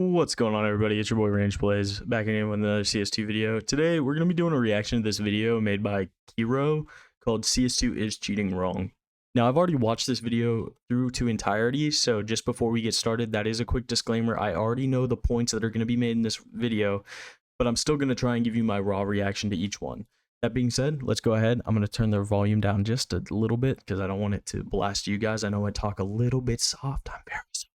What's going on, everybody? It's your boy Range Plays back again with another CS2 video. Today we're going to be doing a reaction to this video made by Kiro called CS2 is Cheating Wrong. Now, I've already watched this video through to entirety, so just before we get started, that is a quick disclaimer. I already know the points that are going to be made in this video, but I'm still going to try and give you my raw reaction to each one. That being said, let's go ahead. I'm going to turn the volume down just a little bit because I don't want it to blast you guys. I know I talk a little bit soft. I'm very soft.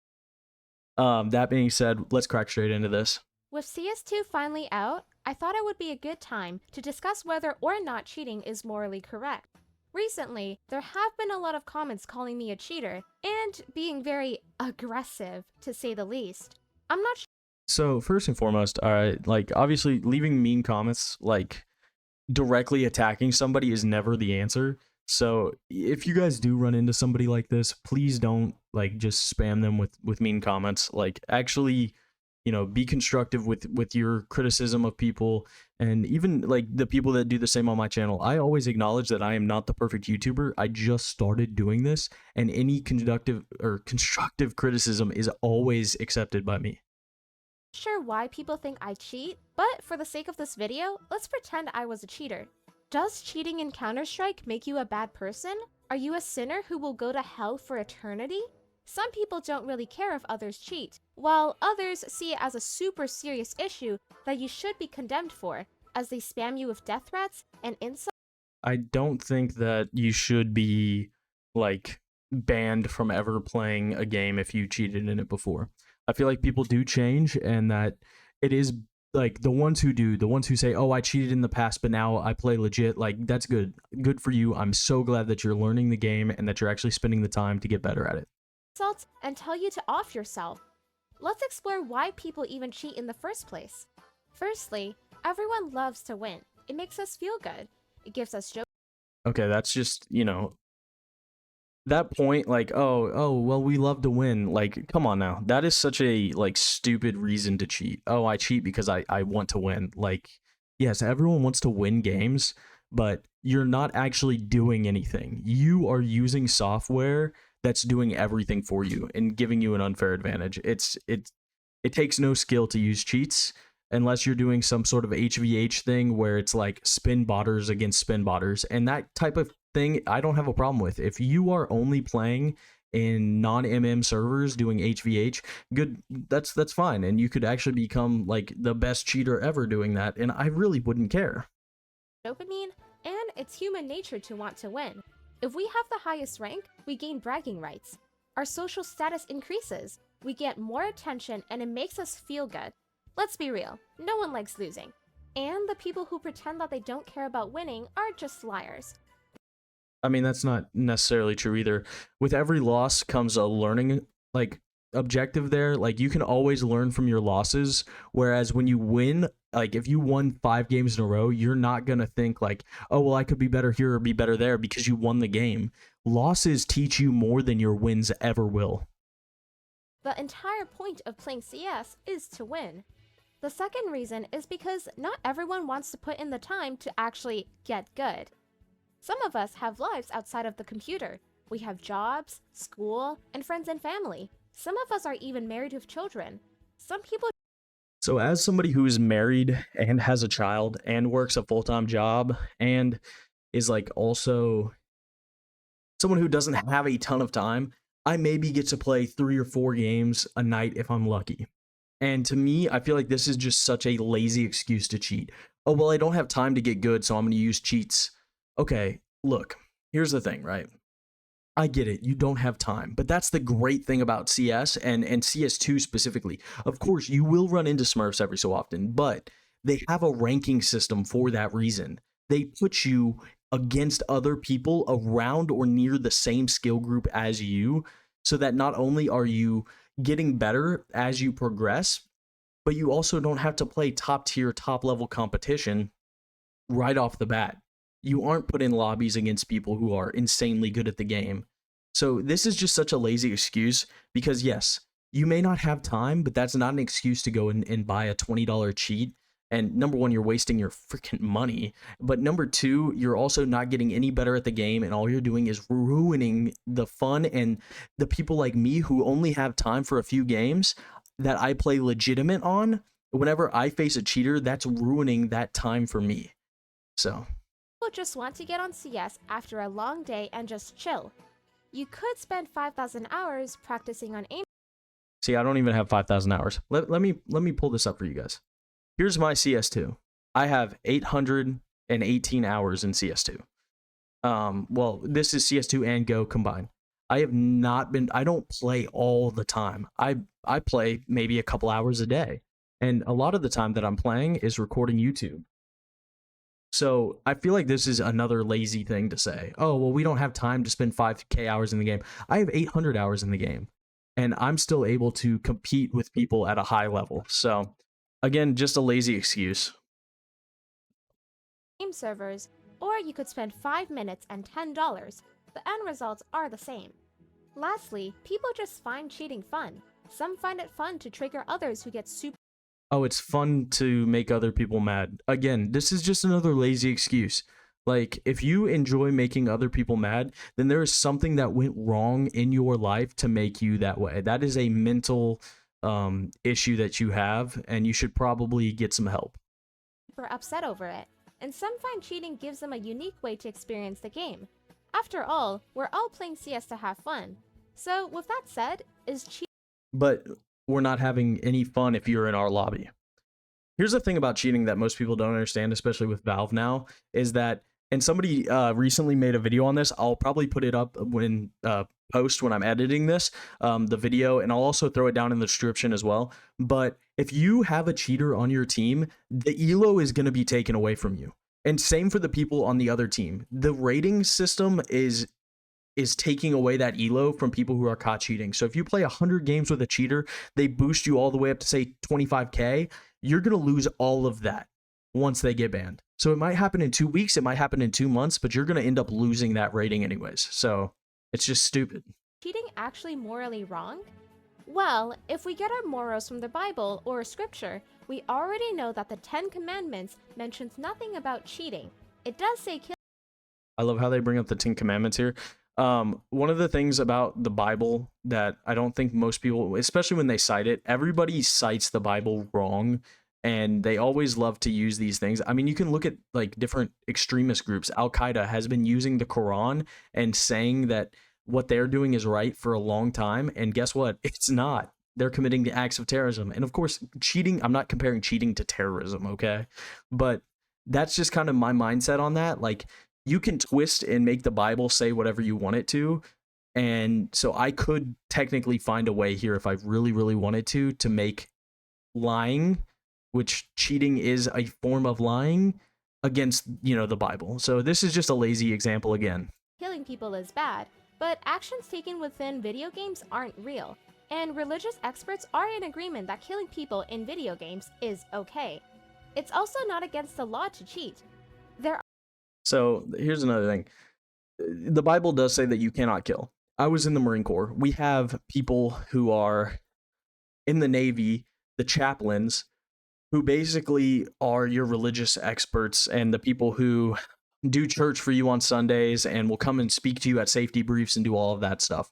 That being said, let's crack straight into this. With CS2 finally out, I thought it would be a good time to discuss whether or not cheating is morally correct. Recently, there have been a lot of comments calling me a cheater and being very aggressive, to say the least. I'm not sure. So first and foremost, alright, like obviously leaving mean comments, like directly attacking somebody is never the answer. So if you guys do run into somebody like this, please don't like just spam them with mean comments. Like actually, you know, be constructive with your criticism of people, and even like the people that do the same on my channel. I always acknowledge that I am not the perfect YouTuber. I just started doing this, and any conductive or constructive criticism is always accepted by me. Sure why people think I cheat, but for the sake of this video, let's pretend I was a cheater. Does cheating in Counter-Strike make you a bad person? Are you a sinner who will go to hell for eternity? Some people don't really care if others cheat, while others see it as a super serious issue that you should be condemned for, as they spam you with death threats and insults. I don't think that you should be like banned from ever playing a game if you cheated in it before. I feel like people do change, and that it is like the ones who say, oh, I cheated in the past, but now I play legit. Like, that's good. Good for you. I'm so glad that you're learning the game and that you're actually spending the time to get better at it. And tell you to off yourself. Let's explore why people even cheat in the first place. Firstly, everyone loves to win. It makes us feel good. It gives us joy. Okay, that's just, you know, that point, like, oh, well, we love to win. Like, come on now. That is such a, like, stupid reason to cheat. Oh, I cheat because I want to win. Like, yes, everyone wants to win games, but you're not actually doing anything. You are using software that's doing everything for you and giving you an unfair advantage. It takes no skill to use cheats unless you're doing some sort of HVH thing where it's like spin botters against spin botters, and that type of thing I don't have a problem with. If you are only playing in non-MM servers doing HVH, good, that's fine, and you could actually become like the best cheater ever doing that, and I really wouldn't care. Dopamine, and it's human nature to want to win. If we have the highest rank, we gain bragging rights. Our social status increases, we get more attention, and it makes us feel good. Let's be real, no one likes losing. And the people who pretend that they don't care about winning are just liars. I mean, that's not necessarily true either. With every loss comes a learning, like, objective there. Like, you can always learn from your losses, whereas when you win, like, if you won 5 games in a row, you're not gonna think like, oh, well, I could be better here or be better there, because you won the game. Losses teach you more than your wins ever will. The entire point of playing CS is to win. The second reason is because not everyone wants to put in the time to actually get good. Some of us have lives outside of the computer. We have jobs, school, and friends and family. Some of us are even married with children. Some people. So as somebody who is married and has a child and works a full-time job and is like also someone who doesn't have a ton of time, I maybe get to play 3 or 4 games a night if I'm lucky. And to me, I feel like this is just such a lazy excuse to cheat. Oh, well, I don't have time to get good, so I'm going to use cheats. Okay, look, here's the thing, right? I get it, you don't have time, but that's the great thing about CS and CS2 specifically. Of course, you will run into Smurfs every so often, but they have a ranking system for that reason. They put you against other people around or near the same skill group as you, so that not only are you getting better as you progress, but you also don't have to play top tier, top level competition right off the bat. You aren't put in lobbies against people who are insanely good at the game. So this is just such a lazy excuse, because yes, you may not have time, but that's not an excuse to go and buy a $20 cheat. And number one, you're wasting your freaking money. But number two, you're also not getting any better at the game, and all you're doing is ruining the fun. And the people like me who only have time for a few games, that I play legitimate on, whenever I face a cheater, that's ruining that time for me. So, People just want to get on CS after a long day and just chill. You could spend 5,000 hours practicing on aim. see, I don't even have 5,000 hours. Let me pull this up for you guys. Here's my CS2. I have 818 hours in CS2. Well, this is CS2 and Go combined. I have not been, I don't play all the time. I play maybe a couple hours a day. And a lot of the time that I'm playing is recording YouTube. So I feel like this is another lazy thing to say. Oh, well, we don't have time to spend 5K hours in the game. I have 800 hours in the game, and I'm still able to compete with people at a high level. So again, just a lazy excuse. Game servers, or you could spend 5 minutes and $10. The end results are the same. Lastly, people just find cheating fun. Some find it fun to trigger others who get super. Oh, it's fun to make other people mad. Again, this is just another lazy excuse. Like, if you enjoy making other people mad, then there is something that went wrong in your life to make you that way. That is a mental issue that you have, and you should probably get some help. super upset over it, and some find cheating gives them a unique way to experience the game. After all, we're all playing CS to have fun. So, with that said, is cheating? But we're not having any fun if you're in our lobby. Here's the thing about cheating that most people don't understand, especially with Valve now, is that, and somebody recently made a video on this. I'll probably put it up when when I'm editing this, the video, and I'll also throw it down in the description as well. But if you have a cheater on your team, the elo is going to be taken away from you. And same for the people on the other team. The rating system is taking away that elo from people who are caught cheating. So if you play 100 games with a cheater, they boost you all the way up to say 25k, you're going to lose all of that once they get banned. So it might happen in 2 weeks, it might happen in 2 months, but you're going to end up losing that rating anyways. So it's just stupid. Cheating actually morally wrong? Well, if we get our morals from the Bible or scripture, we already know that the 10 Commandments mentions nothing about cheating. It does say kill. I love how they bring up the 10 Commandments here. One of the things about the Bible that I don't think most people, especially when they cite it, everybody cites the Bible wrong, and they always love to use these things. I mean, you can look at like different extremist groups. Al-Qaeda has been using the Quran and saying that what they're doing is right for a long time, and guess what? It's not. They're committing the acts of terrorism. And of course, cheating, I'm not comparing cheating to terrorism, okay? But that's just kind of my mindset on that. Like, you can twist and make the Bible say whatever you want it to. And so I could technically find a way here if I really, really wanted to make lying, which cheating is a form of lying, against, the Bible. So this is just a lazy example again. Killing people is bad, but actions taken within video games aren't real. And religious experts are in agreement that killing people in video games is okay. It's also not against the law to cheat. So here's another thing. The Bible does say that you cannot kill. I was in the Marine Corps. We have people who are in the Navy, the chaplains, who basically are your religious experts and the people who do church for you on Sundays and will come and speak to you at safety briefs and do all of that stuff.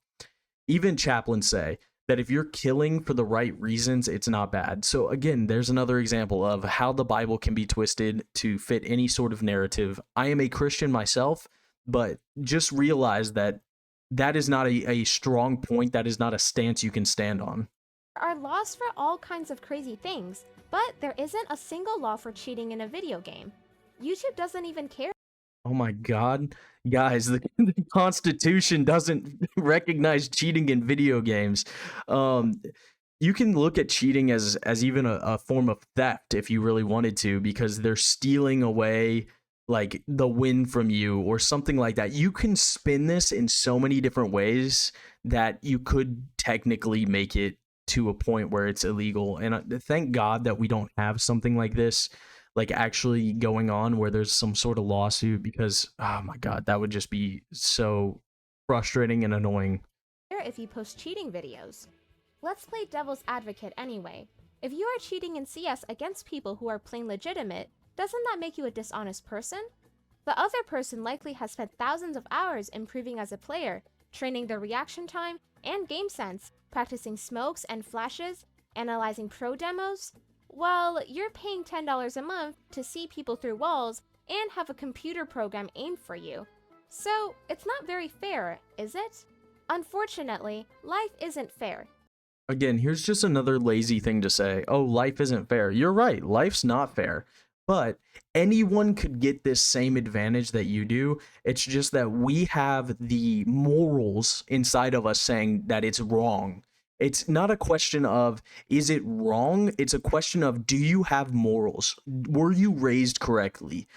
Even chaplains say that if you're killing for the right reasons, it's not bad. So again, there's another example of how the Bible can be twisted to fit any sort of narrative. I am a Christian myself, but just realize that that is not a strong point. That is not a stance you can stand on. There are laws for all kinds of crazy things, but there isn't a single law for cheating in a video game. YouTube doesn't even care. Oh my God, guys, the Constitution doesn't recognize cheating in video games. You can look at cheating as even a form of theft if you really wanted to, because they're stealing away like the win from you or something like that. You can spin this in so many different ways that you could technically make it to a point where it's illegal. And thank God that we don't have something like this, like actually going on where there's some sort of lawsuit, because oh my God, that would just be so frustrating and annoying. If you post cheating videos. Let's play devil's advocate anyway. If you are cheating in CS against people who are playing legitimate, doesn't that make you a dishonest person? The other person likely has spent thousands of hours improving as a player, training their reaction time and game sense, practicing smokes and flashes, Analyzing pro demos? Well, you're paying $10 a month to see people through walls and have a computer program aimed for you. So, it's not very fair, is it? Unfortunately, life isn't fair. Again, here's just another lazy thing to say. Oh, life isn't fair. You're right. Life's not fair. But anyone could get this same advantage that you do. It's just that we have the morals inside of us saying that it's wrong. It's not a question of is it wrong? It's a question of do you have morals? Were you raised correctly?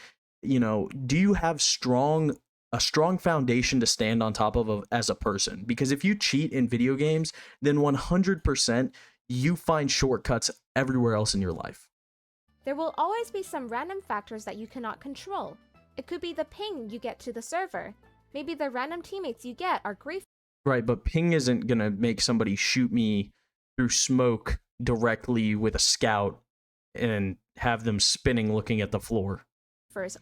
Do you have a strong foundation to stand on top of as a person? Because if you cheat in video games, then 100% you find shortcuts everywhere else in your life. There will always be some random factors that you cannot control. It could be the ping you get to the server. Maybe the random teammates you get are grief. Right, but ping isn't gonna make somebody shoot me through smoke directly with a scout and have them spinning looking at the floor.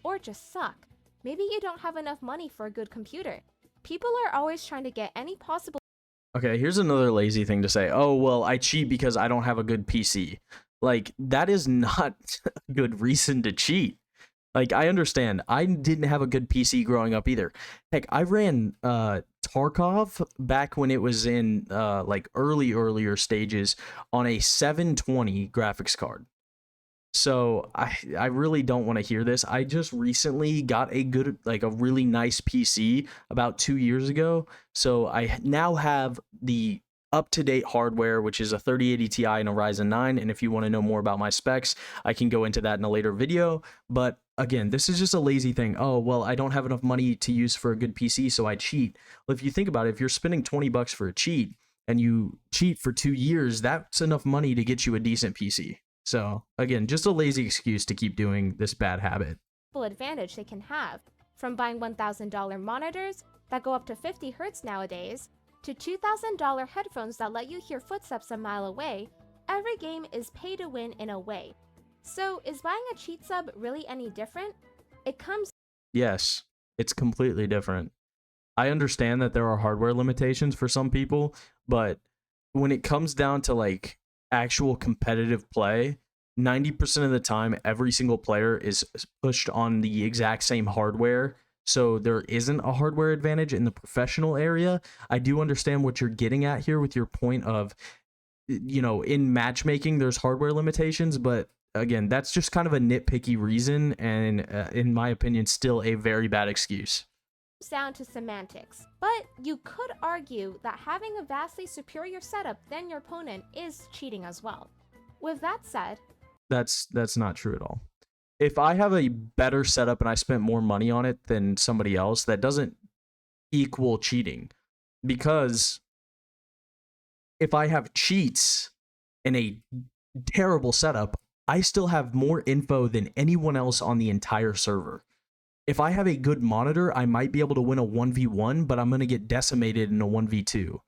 Or just suck. Maybe you don't have enough money for a good computer. People are always trying to get any possible. Okay, here's another lazy thing to say. Oh, well, I cheat because I don't have a good PC. Like, that is not a good reason to cheat. Like, I understand. I didn't have a good PC growing up either. Heck, I ran Tarkov back when it was in like earlier stages on a 720 graphics card. So I really don't want to hear this. I just recently got a really nice PC about 2 years ago. So I now have the up-to-date hardware, which is a 3080 Ti and a Ryzen 9. And if you want to know more about my specs, I can go into that in a later video. But again, this is just a lazy thing. Oh, well, I don't have enough money to use for a good PC, so I cheat. Well, if you think about it, if you're spending 20 bucks for a cheat and you cheat for 2 years, that's enough money to get you a decent PC. So again, just a lazy excuse to keep doing this bad habit. Advantage they can have, from buying $1,000 monitors that go up to 50 Hz nowadays, to $2,000 headphones that let you hear footsteps a mile away. Every game is pay to win in a way. So is buying a cheat sub really any different? Yes, it's completely different. I understand that there are hardware limitations for some people, but when it comes down to like actual competitive play, 90% of the time every single player is pushed on the exact same hardware, so there isn't a hardware advantage in the professional area. I do understand what you're getting at here with your point of, in matchmaking there's hardware limitations, but again, that's just kind of a nitpicky reason, and in my opinion still a very bad excuse. Down to semantics, but you could argue that having a vastly superior setup than your opponent is cheating as well. With that said, that's not true at all. If I have a better setup and I spent more money on it than somebody else, that doesn't equal cheating, because if I have cheats in a terrible setup, I still have more info than anyone else on the entire server. If I have a good monitor, I might be able to win a 1v1, but I'm going to get decimated in a 1v2.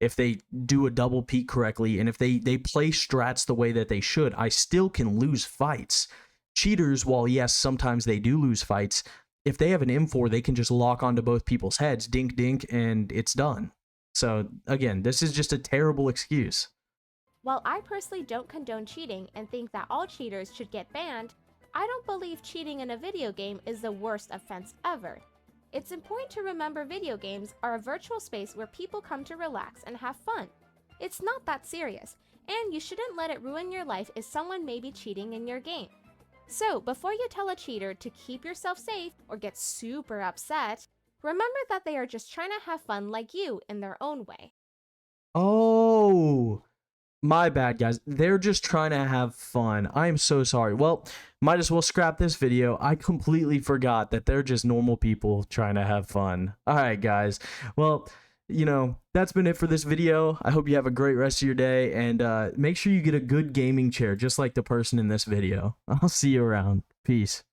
If they do a double peek correctly, and if they play strats the way that they should, I still can lose fights. Cheaters, while yes, sometimes they do lose fights, if they have an M4, they can just lock onto both people's heads, dink dink, and it's done. So again, this is just a terrible excuse. While I personally don't condone cheating and think that all cheaters should get banned, I don't believe cheating in a video game is the worst offense ever. It's important to remember video games are a virtual space where people come to relax and have fun. It's not that serious, and you shouldn't let it ruin your life if someone may be cheating in your game. So, before you tell a cheater to keep yourself safe or get super upset, remember that they are just trying to have fun like you in their own way. Oh, my bad, guys. They're just trying to have fun. I am so sorry. Well, might as well scrap this video. I completely forgot that they're just normal people trying to have fun. All right, guys. Well, that's been it for this video. I hope you have a great rest of your day, and make sure you get a good gaming chair, just like the person in this video. I'll see you around. Peace.